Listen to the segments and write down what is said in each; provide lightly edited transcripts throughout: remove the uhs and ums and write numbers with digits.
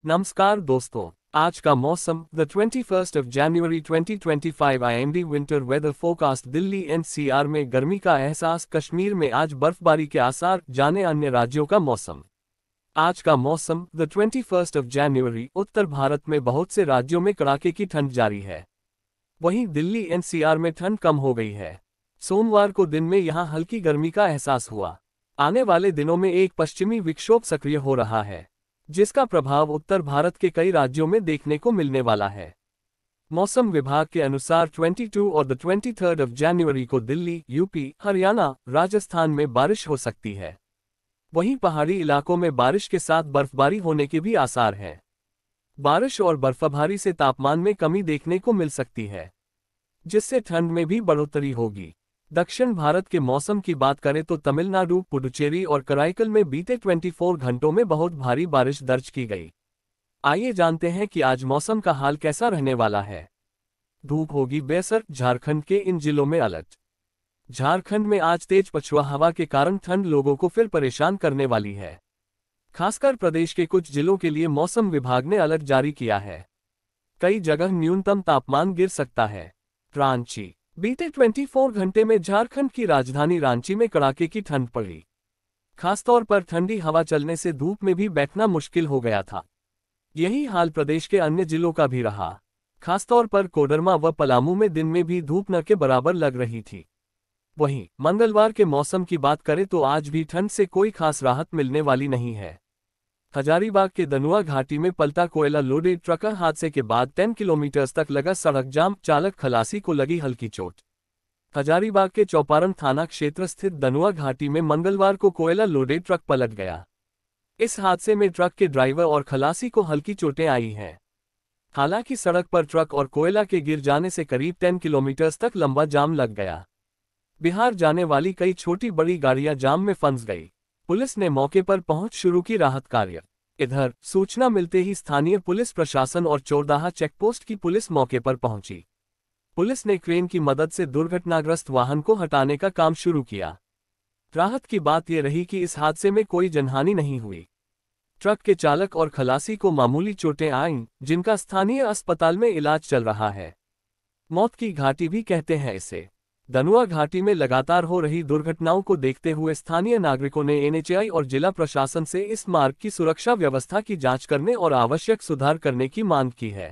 नमस्कार दोस्तों, आज का मौसम the 21st of January 2025 IMD winter weather forecast Delhi NCR में गर्मी का एहसास, कश्मीर में आज बर्फबारी के आसार, जाने अन्य राज्यों का मौसम। आज का मौसम द 21st ऑफ जनवरी उत्तर भारत में बहुत से राज्यों में कड़ाके की ठंड जारी है। वहीं दिल्ली एनसीआर में ठंड कम हो गई है। सोमवार को दिन में यहां हल्की गर्मी का एहसास हुआ। आने वाले दिनों में एक पश्चिमी विक्षोभ सक्रिय हो रहा है, जिसका प्रभाव उत्तर भारत के कई राज्यों में देखने को मिलने वाला है। मौसम विभाग के अनुसार 22 और 23 ऑफ जनवरी को दिल्ली, यूपी, हरियाणा, राजस्थान में बारिश हो सकती है। वहीं पहाड़ी इलाकों में बारिश के साथ बर्फबारी होने के भी आसार हैं। बारिश और बर्फबारी से तापमान में कमी देखने को मिल सकती है, जिससे ठंड में भी बढ़ोतरी होगी। दक्षिण भारत के मौसम की बात करें तो तमिलनाडु, पुडुचेरी और कराईकल में बीते 24 घंटों में बहुत भारी बारिश दर्ज की गई। आइए जानते हैं कि आज मौसम का हाल कैसा रहने वाला है। धूप होगी बेअसर, झारखंड के इन जिलों में अलर्ट। झारखंड में आज तेज पछुआ हवा के कारण ठंड लोगों को फिर परेशान करने वाली है। खासकर प्रदेश के कुछ जिलों के लिए मौसम विभाग ने अलर्ट जारी किया है। कई जगह न्यूनतम तापमान गिर सकता है। रांची, बीते 24 घंटे में झारखंड की राजधानी रांची में कड़ाके की ठंड पड़ी। खासतौर पर ठंडी हवा चलने से धूप में भी बैठना मुश्किल हो गया था। यही हाल प्रदेश के अन्य जिलों का भी रहा। खासतौर पर कोडरमा व पलामू में दिन में भी धूप न के बराबर लग रही थी। वहीं मंगलवार के मौसम की बात करें तो आज भी ठंड से कोई खास राहत मिलने वाली नहीं है। हजारीबाग के दनुआ घाटी में पलटा कोयला लोडेड ट्रकर हादसे के बाद 10 किलोमीटर तक लगा सड़क जाम, चालक खलासी को लगी हल्की चोट। हजारीबाग के चौपारण थाना क्षेत्र स्थित दनुआ घाटी में मंगलवार को कोयला लोडेड ट्रक पलट गया। इस हादसे में ट्रक के ड्राइवर और खलासी को हल्की चोटें आई हैं। हालांकि सड़क पर ट्रक और कोयला के गिर जाने से करीब 10 किलोमीटर तक लंबा जाम लग गया। बिहार जाने वाली कई छोटी बड़ी गाड़ियां जाम में फंस गई। पुलिस ने मौके पर पहुंच शुरू की राहत कार्य। इधर सूचना मिलते ही स्थानीय पुलिस प्रशासन और चोरदाहा चेकपोस्ट की पुलिस मौके पर पहुंची। पुलिस ने क्रेन की मदद से दुर्घटनाग्रस्त वाहन को हटाने का काम शुरू किया। राहत की बात यह रही कि इस हादसे में कोई जनहानि नहीं हुई। ट्रक के चालक और खलासी को मामूली चोटें आईं, जिनका स्थानीय अस्पताल में इलाज चल रहा है। मौत की घाटी भी कहते हैं इसे। दनुआ घाटी में लगातार हो रही दुर्घटनाओं को देखते हुए स्थानीय नागरिकों ने एनएचएआई और जिला प्रशासन से इस मार्ग की सुरक्षा व्यवस्था की जांच करने और आवश्यक सुधार करने की मांग की है।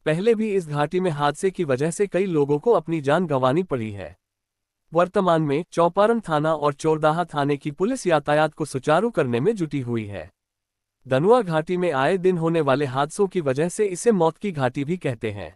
पहले भी इस घाटी में हादसे की वजह से कई लोगों को अपनी जान गंवानी पड़ी है। वर्तमान में चौपारण थाना और चोरदाहा थाने की पुलिस यातायात को सुचारू करने में जुटी हुई है। दनुआ घाटी में आए दिन होने वाले हादसों की वजह से इसे मौत की घाटी भी कहते हैं।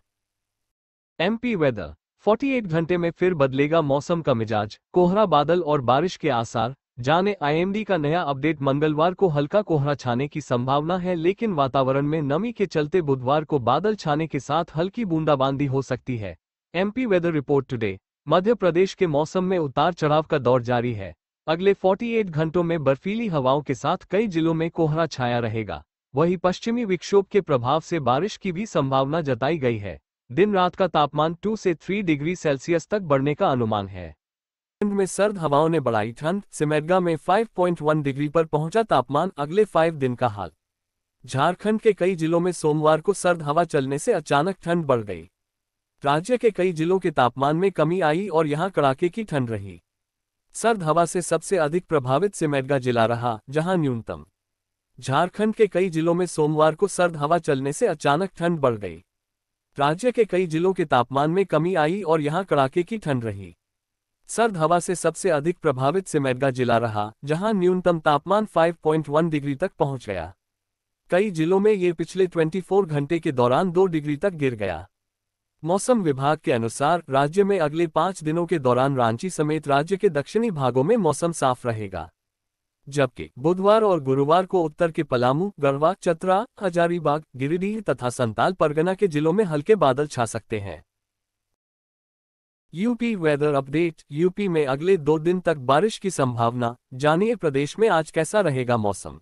एमपी वेदर, 48 घंटे में फिर बदलेगा मौसम का मिजाज, कोहरा, बादल और बारिश के आसार। जाने आईएमडी का नया अपडेट। मंगलवार को हल्का कोहरा छाने की संभावना है, लेकिन वातावरण में नमी के चलते बुधवार को बादल छाने के साथ हल्की बूंदाबांदी हो सकती है। MP weather report today. Madhya Pradesh के मौसम में उतार चढ़ाव का दौर जारी है। अगले 48 घंटों में बर्फीली हवाओं के साथ कई जिलों में कोहरा छाया रहेगा। वहीं पश्चिमी विक्षोभ के प्रभाव से बारिश की भी संभावना जताई गई है। दिन रात का तापमान 2 से 3 डिग्री सेल्सियस तक बढ़ने का अनुमान है। ठंड में सर्द हवाओं ने बढ़ाई ठंड। सिमडेगा में 5.1 डिग्री पर पहुंचा तापमान। अगले 5 दिन का हाल। झारखंड के कई जिलों में सोमवार को सर्द हवा चलने से अचानक ठंड बढ़ गई। राज्य के कई जिलों के तापमान में कमी आई और यहां कड़ाके की ठंड रही। सर्द हवा से सबसे अधिक प्रभावित सिमडेगा जिला रहा, जहां न्यूनतम। झारखंड के कई जिलों में सोमवार को सर्द हवा चलने से अचानक ठंड बढ़ गई। राज्य के कई जिलों के तापमान में कमी आई और यहां कड़ाके की ठंड रही। सर्द हवा से सबसे अधिक प्रभावित सिमडेगा जिला रहा, जहां न्यूनतम तापमान 5.1 डिग्री तक पहुंच गया। कई जिलों में ये पिछले 24 घंटे के दौरान 2 डिग्री तक गिर गया। मौसम विभाग के अनुसार राज्य में अगले 5 दिनों के दौरान रांची समेत राज्य के दक्षिणी भागों में मौसम साफ रहेगा, जबकि बुधवार और गुरुवार को उत्तर के पलामू, गढ़वा, चतरा, हजारीबाग, गिरिडीह तथा संताल परगना के जिलों में हल्के बादल छा सकते हैं। UP weather update. यूपी में अगले 2 दिन तक बारिश की संभावना। जानिए प्रदेश में आज कैसा रहेगा मौसम।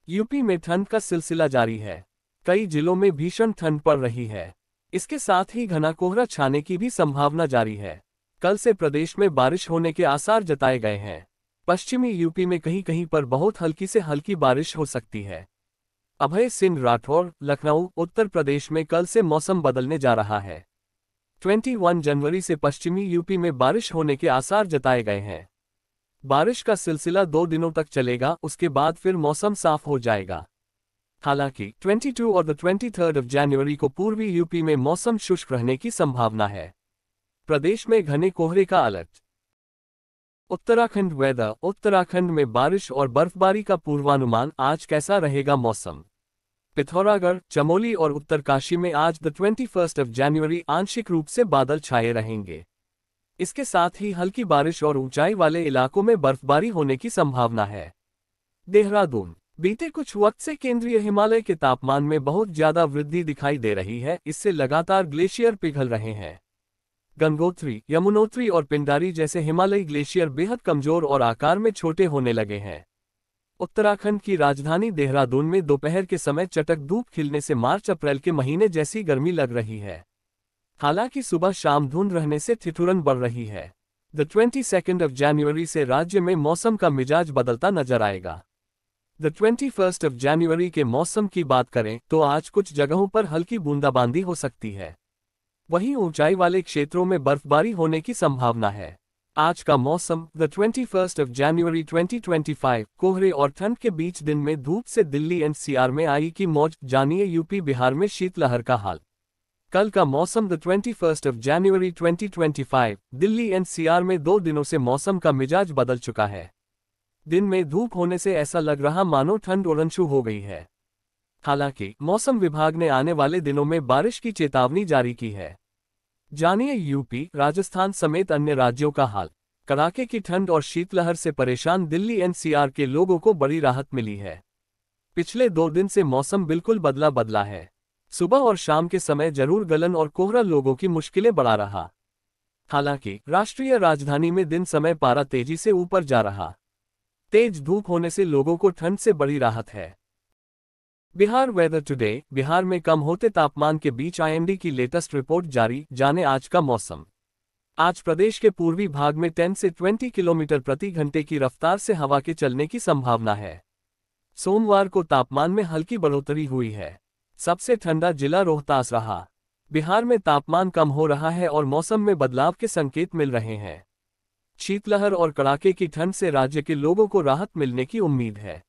यूपी में ठंड का सिलसिला जारी है। कई जिलों में भीषण ठंड पड़ रही है। इसके साथ ही घना कोहरा छाने की भी संभावना जारी है। कल से प्रदेश में बारिश होने के आसार जताए गए हैं। पश्चिमी यूपी में कहीं कहीं पर बहुत हल्की से हल्की बारिश हो सकती है। अभय सिंह राठौर, लखनऊ, उत्तर प्रदेश में कल से मौसम बदलने जा रहा है। 21 जनवरी से पश्चिमी यूपी में बारिश होने के आसार जताए गए हैं। बारिश का सिलसिला 2 दिनों तक चलेगा, उसके बाद फिर मौसम साफ हो जाएगा। हालांकि 22 और 23 जनवरी को पूर्वी यूपी में मौसम शुष्क रहने की संभावना है। प्रदेश में घने कोहरे का अलर्ट। उत्तराखंड वेदर। उत्तराखंड में बारिश और बर्फबारी का पूर्वानुमान। आज कैसा रहेगा मौसम? पिथौरागढ़, चमोली और उत्तरकाशी में आज 21 जनवरी आंशिक रूप से बादल छाए रहेंगे। इसके साथ ही हल्की बारिश और ऊंचाई वाले इलाकों में बर्फबारी होने की संभावना है। देहरादून। बीते कुछ वक्त से केंद्रीय हिमालय के तापमान में बहुत ज्यादा वृद्धि दिखाई दे रही है, इससे लगातार ग्लेशियर पिघल रहे हैं। गंगोत्री, यमुनोत्री और पिंडारी जैसे हिमालयी ग्लेशियर बेहद कमजोर और आकार में छोटे होने लगे हैं। उत्तराखंड की राजधानी देहरादून में दोपहर के समय चटक धूप खिलने से मार्च-अप्रैल के महीने जैसी गर्मी लग रही है। हालांकि सुबह शाम धुंध रहने से ठिठुरन बढ़ रही है। 22 जनवरी से राज्य में मौसम का मिजाज बदलता नजर आएगा। 21 जनवरी के मौसम की बात करें तो आज कुछ जगहों पर हल्की बूंदाबांदी हो सकती है। वहीं ऊंचाई वाले क्षेत्रों में बर्फबारी होने की संभावना है। आज का मौसम 21 जनवरी 2025 कोहरे और ठंड के बीच, दिन में धूप से दिल्ली एनसीआर में आई की मौज। जानिए यूपी बिहार में शीतलहर का हाल। कल का मौसम 21 जनवरी 2025 दिल्ली एनसीआर में 2 दिनों से मौसम का मिजाज बदल चुका है। दिन में धूप होने से ऐसा लग रहा मानो ठंड उड़नछू हो गई है। हालांकि मौसम विभाग ने आने वाले दिनों में बारिश की चेतावनी जारी की है। जानिए यूपी, राजस्थान समेत अन्य राज्यों का हाल। कड़ाके की ठंड और शीतलहर से परेशान दिल्ली एनसीआर के लोगों को बड़ी राहत मिली है। पिछले 2 दिन से मौसम बिल्कुल बदला बदला है। सुबह और शाम के समय जरूर गलन और कोहरा लोगों की मुश्किलें बढ़ा रहा। हालांकि राष्ट्रीय राजधानी में दिन समय पारा तेजी से ऊपर जा रहा। तेज धूप होने से लोगों को ठंड से बड़ी राहत है। Bihar weather today. बिहार में कम होते तापमान के बीच आईएमडी की लेटेस्ट रिपोर्ट जारी। जाने आज का मौसम। आज प्रदेश के पूर्वी भाग में 10 से 20 किलोमीटर प्रति घंटे की रफ्तार से हवा के चलने की संभावना है। सोमवार को तापमान में हल्की बढ़ोतरी हुई है। सबसे ठंडा जिला रोहतास रहा। बिहार में तापमान कम हो रहा है और मौसम में बदलाव के संकेत मिल रहे हैं। शीतलहर और कड़ाके की ठंड से राज्य के लोगों को राहत मिलने की उम्मीद है।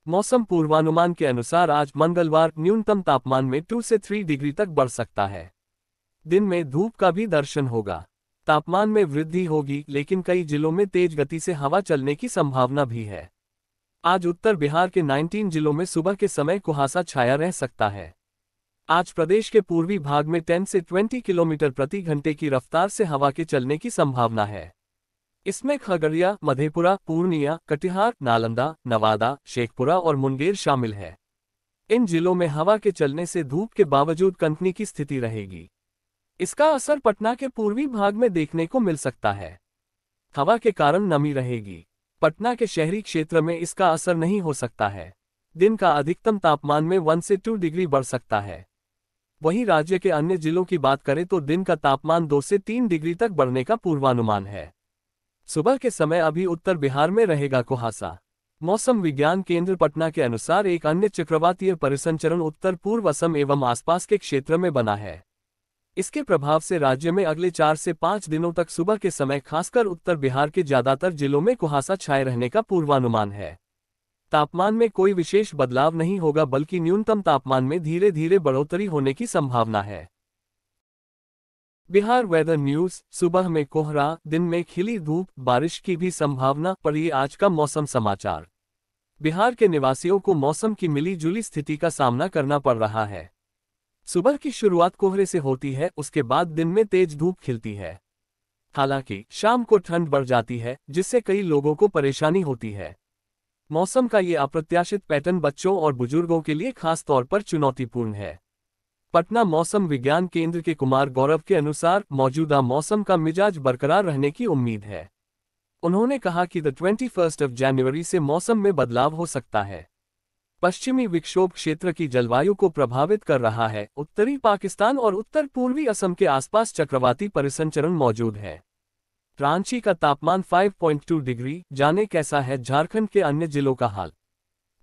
मौसम पूर्वानुमान के अनुसार आज मंगलवार न्यूनतम तापमान में 2 से 3 डिग्री तक बढ़ सकता है। दिन में धूप का भी दर्शन होगा। तापमान में वृद्धि होगी, लेकिन कई जिलों में तेज गति से हवा चलने की संभावना भी है। आज उत्तर बिहार के 19 जिलों में सुबह के समय कुहासा छाया रह सकता है। आज प्रदेश के पूर्वी भाग में 10 से 20 किलोमीटर प्रति घंटे की रफ्तार से हवा के चलने की संभावना है। इसमें खगड़िया, मधेपुरा, पूर्णिया, कटिहार, नालंदा, नवादा, शेखपुरा और मुंगेर शामिल है। इन जिलों में हवा के चलने से धूप के बावजूद कनकनी की स्थिति रहेगी। इसका असर पटना के पूर्वी भाग में देखने को मिल सकता है। हवा के कारण नमी रहेगी। पटना के शहरी क्षेत्र में इसका असर नहीं हो सकता है। दिन का अधिकतम तापमान में 1 से 2 डिग्री बढ़ सकता है। वहीं राज्य के अन्य जिलों की बात करें तो दिन का तापमान 2 से 3 डिग्री तक बढ़ने का पूर्वानुमान है। सुबह के समय अभी उत्तर बिहार में रहेगा कुहासा। मौसम विज्ञान केंद्र पटना के अनुसार एक अन्य चक्रवातीय परिसंचरण उत्तर पूर्व असम एवं आसपास के क्षेत्र में बना है। इसके प्रभाव से राज्य में अगले 4 से 5 दिनों तक सुबह के समय खासकर उत्तर बिहार के ज्यादातर जिलों में कुहासा छाए रहने का पूर्वानुमान है। तापमान में कोई विशेष बदलाव नहीं होगा, बल्कि न्यूनतम तापमान में धीरे धीरे बढ़ोतरी होने की संभावना है। Bihar weather news. सुबह में कोहरा, दिन में खिली धूप, बारिश की भी संभावना। पढ़िए आज का मौसम समाचार। बिहार के निवासियों को मौसम की मिली जुली स्थिति का सामना करना पड़ रहा है। सुबह की शुरुआत कोहरे से होती है, उसके बाद दिन में तेज धूप खिलती है। हालांकि शाम को ठंड बढ़ जाती है, जिससे कई लोगों को परेशानी होती है। मौसम का ये अप्रत्याशित पैटर्न बच्चों और बुजुर्गों के लिए खास तौर पर चुनौतीपूर्ण है। पटना मौसम विज्ञान केंद्र के कुमार गौरव के अनुसार मौजूदा मौसम का मिजाज बरकरार रहने की उम्मीद है। उन्होंने कहा कि 21 जनवरी से मौसम में बदलाव हो सकता है। पश्चिमी विक्षोभ क्षेत्र की जलवायु को प्रभावित कर रहा है। उत्तरी पाकिस्तान और उत्तर पूर्वी असम के आसपास चक्रवाती परिसंचरण मौजूद है। रांची का तापमान 5.2 डिग्री। जाने कैसा है झारखंड के अन्य जिलों का हाल।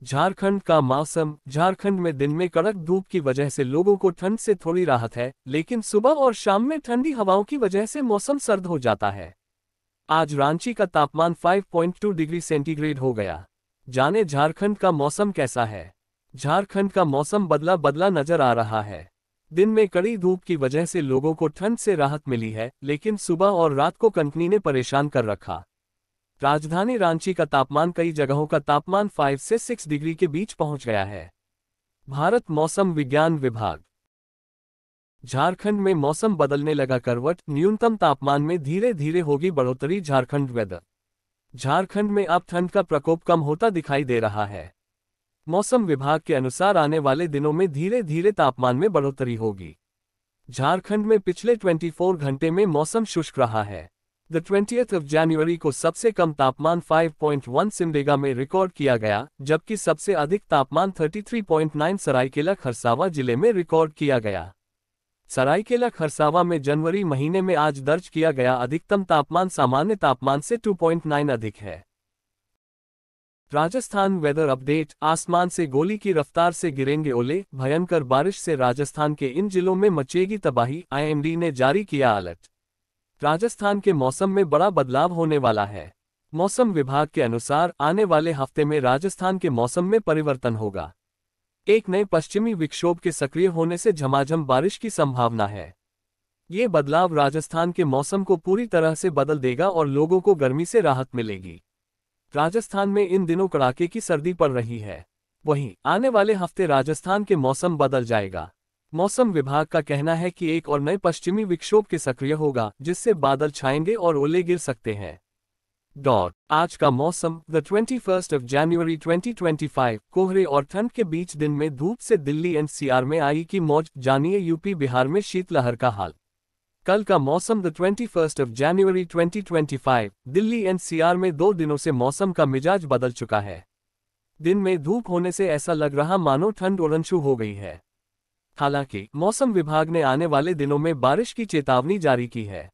झारखंड का मौसम। झारखंड में दिन में कड़क धूप की वजह से लोगों को ठंड से थोड़ी राहत है, लेकिन सुबह और शाम में ठंडी हवाओं की वजह से मौसम सर्द हो जाता है। आज रांची का तापमान 5.2 डिग्री सेंटीग्रेड हो गया। जाने झारखंड का मौसम कैसा है। झारखंड का मौसम बदला बदला नजर आ रहा है। दिन में कड़ी धूप की वजह से लोगों को ठंड से राहत मिली है, लेकिन सुबह और रात को कनकनी ने परेशान कर रखा। राजधानी रांची का तापमान कई जगहों का तापमान 5 से 6 डिग्री के बीच पहुंच गया है। भारत मौसम विज्ञान विभाग। झारखंड में मौसम बदलने लगा करवट, न्यूनतम तापमान में धीरे धीरे होगी बढ़ोतरी। झारखंड वेदर। झारखंड में अब ठंड का प्रकोप कम होता दिखाई दे रहा है। मौसम विभाग के अनुसार आने वाले दिनों में धीरे धीरे तापमान में बढ़ोतरी होगी। झारखंड में पिछले 24 घंटे में मौसम शुष्क रहा है। 20 जनवरी को सबसे कम तापमान 5.1 सिमडेगा में रिकॉर्ड किया गया, जबकि सबसे अधिक तापमान 33.9 सरायकेला खरसावां जिले में रिकॉर्ड किया गया। सरायकेला खरसावां में जनवरी महीने में आज दर्ज किया गया अधिकतम तापमान सामान्य तापमान से 2.9 अधिक है। Rajasthan weather update. आसमान से गोली की रफ्तार से गिरेंगे ओले, भयंकर बारिश से राजस्थान के इन जिलों में मचेगी तबाही। आईएमडी ने जारी किया अलर्ट। राजस्थान के मौसम में बड़ा बदलाव होने वाला है। मौसम विभाग के अनुसार आने वाले हफ्ते में राजस्थान के मौसम में परिवर्तन होगा। एक नए पश्चिमी विक्षोभ के सक्रिय होने से झमाझम बारिश की संभावना है। ये बदलाव राजस्थान के मौसम को पूरी तरह से बदल देगा और लोगों को गर्मी से राहत मिलेगी। राजस्थान में इन दिनों कड़ाके की सर्दी पड़ रही है। वहीं आने वाले हफ्ते राजस्थान के मौसम बदल जाएगा। मौसम विभाग का कहना है कि एक और नए पश्चिमी विक्षोभ के सक्रिय होगा, जिससे बादल छाएंगे और ओले गिर सकते हैं। आज का मौसम। 21 जनवरी 2025 कोहरे और ठंड के बीच दिन में धूप से दिल्ली एनसीआर में आई की मौज। जानिए यूपी बिहार में शीतलहर का हाल। कल का मौसम। 21 जनवरी 2025 दिल्ली एनसीआर में 2 दिनों से मौसम का मिजाज बदल चुका है। दिन में धूप होने से ऐसा लग रहा मानो ठंड उड़नछू हो गई है। हालांकि मौसम विभाग ने आने वाले दिनों में बारिश की चेतावनी जारी की है।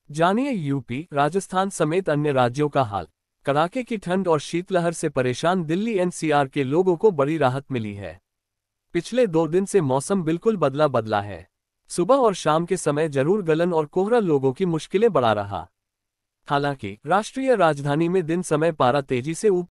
जानिए यूपी, राजस्थान समेत अन्य राज्यों का हाल। कड़ाके की ठंड और शीतलहर से परेशान दिल्ली एनसीआर के लोगों को बड़ी राहत मिली है। पिछले 2 दिन से मौसम बिल्कुल बदला बदला है। सुबह और शाम के समय जरूर गलन और कोहरा लोगों की मुश्किलें बढ़ा रहा। हालांकि राष्ट्रीय राजधानी में दिन समय पारा तेजी से ऊपर